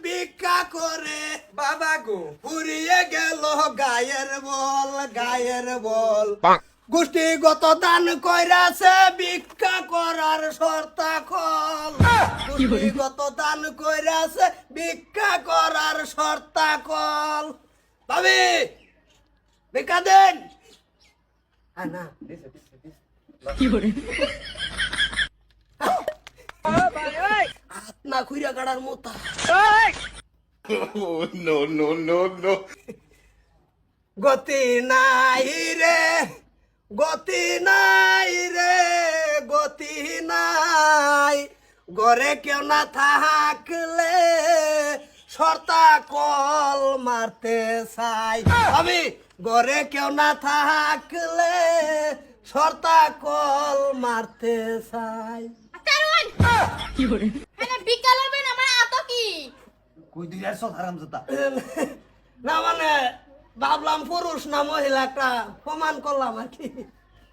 ভিক্ষা করে বাবা গো ফুরিয়ে গেল গায়ের বল গোষ্ঠীগত দান কইরাছে ভিক্ষা করার শর্তাকল গোষ্ঠীগত দান কইরাছে ভিক্ষা করার শর্তাকল ভাবি ভিক্ষা দেন না না খুইরা কাটার মোতা no, no, no, no. গতি নাই রে গতি নাই রে গতি নাই ঘরে কেউ না থাকলে শর্তা কল মারতে চাই আমি ঘরে কেউ না থাকলে শর্তা কল মারতে চাই বিকালের আমার আতো কি কই দুই আর হারাম জুতা না মানে ভাবলাম পুরুষ না মহিলা একটা প্রমাণ করলাম আর কি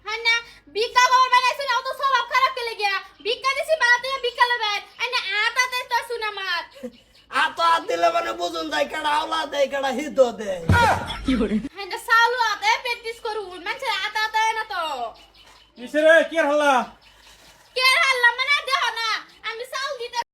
হ্যাঁ না বিকা বাবা বানাইছে না তো স্বভাব খারাপ কে লাগিয়া বিকা দিছি বানাতে বিকালে বেন আইনা আতাতে তো শুনা মাত হাত দিলে মানে বুঝুন যায় কেডা আওলা দেয় কেডা হিত দেয় হ্যাঁ না সালু আতে প্র্যাকটিস করু মানে আতাতে না তো কিসরে কি আর হল্লা কে হাল্লা মানে